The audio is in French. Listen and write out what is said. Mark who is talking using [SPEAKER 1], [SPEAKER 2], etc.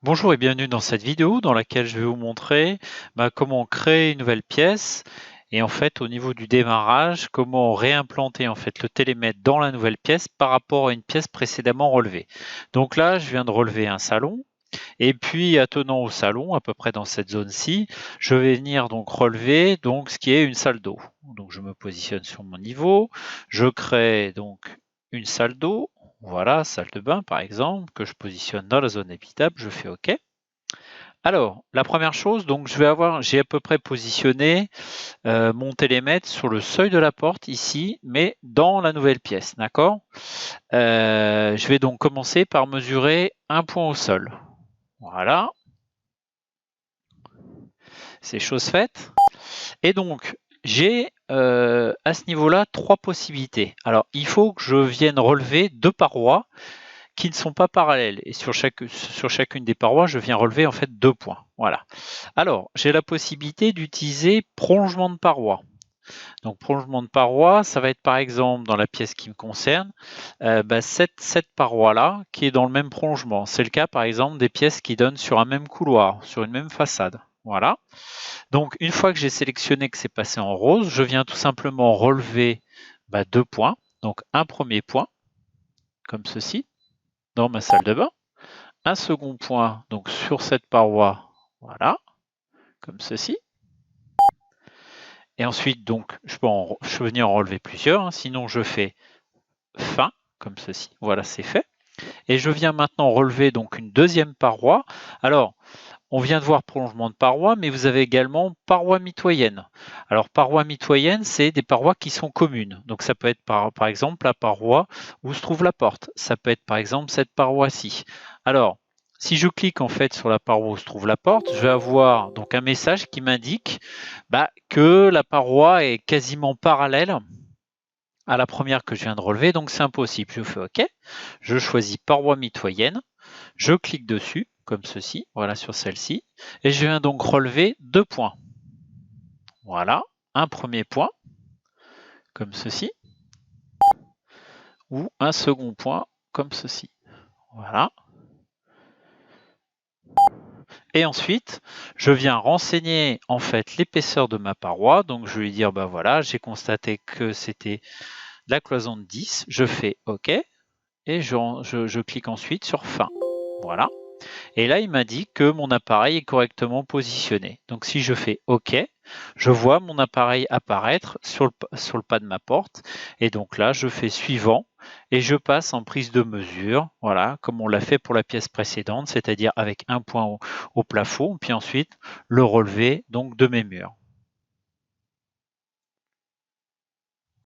[SPEAKER 1] Bonjour et bienvenue dans cette vidéo dans laquelle je vais vous montrer comment créer une nouvelle pièce et en fait au niveau du démarrage, comment réimplanter en fait le télémètre dans la nouvelle pièce par rapport à une pièce précédemment relevée. Donc là, je viens de relever un salon et puis attenant au salon, à peu près dans cette zone-ci, je vais venir donc relever donc ce qui est une salle d'eau. Donc je me positionne sur mon niveau, je crée donc une salle d'eau. Voilà, salle de bain par exemple, que je positionne dans la zone habitable, je fais OK. Alors, la première chose, donc j'ai à peu près positionné mon télémètre sur le seuil de la porte ici, mais dans la nouvelle pièce, d'accord? Je vais donc commencer par mesurer un point au sol. Voilà, c'est chose faite. Et donc, j'ai à ce niveau-là trois possibilités. Alors, il faut que je vienne relever deux parois qui ne sont pas parallèles. Et sur chacune des parois, je viens relever en fait deux points. Voilà. Alors, j'ai la possibilité d'utiliser prolongement de paroi. Donc, prolongement de paroi, ça va être par exemple dans la pièce qui me concerne, cette paroi-là qui est dans le même prolongement. C'est le cas par exemple des pièces qui donnent sur un même couloir, sur une même façade. Voilà. Donc, une fois que j'ai sélectionné que c'est passé en rose, je viens tout simplement relever deux points. Donc, un premier point, comme ceci, dans ma salle de bain. Un second point, donc sur cette paroi, voilà, comme ceci. Et ensuite, donc, je peux venir en relever plusieurs, hein, sinon je fais fin, comme ceci. Voilà, c'est fait. Et je viens maintenant relever donc une deuxième paroi. Alors, on vient de voir prolongement de paroi, mais vous avez également paroi mitoyenne. Alors, paroi mitoyenne, c'est des parois qui sont communes. Donc, ça peut être par exemple la paroi où se trouve la porte. Ça peut être par exemple cette paroi-ci. Alors, si je clique en fait sur la paroi où se trouve la porte, je vais avoir donc un message qui m'indique que la paroi est quasiment parallèle à la première que je viens de relever, donc c'est impossible. Je fais OK. Je choisis paroi mitoyenne. Je clique dessus, comme ceci, voilà sur celle-ci, et je viens donc relever deux points. Voilà, un premier point, comme ceci, ou un second point, comme ceci. Voilà. Et ensuite, je viens renseigner en fait l'épaisseur de ma paroi. Donc je vais lui dire, voilà, j'ai constaté que c'était la cloison de 10. Je fais OK et je clique ensuite sur fin. Voilà. Et là, il m'a dit que mon appareil est correctement positionné. Donc si je fais OK, je vois mon appareil apparaître sur le pas de ma porte. Et donc là, je fais suivant et je passe en prise de mesure, voilà, comme on l'a fait pour la pièce précédente, c'est-à-dire avec un point au plafond, puis ensuite le relevé donc de mes murs.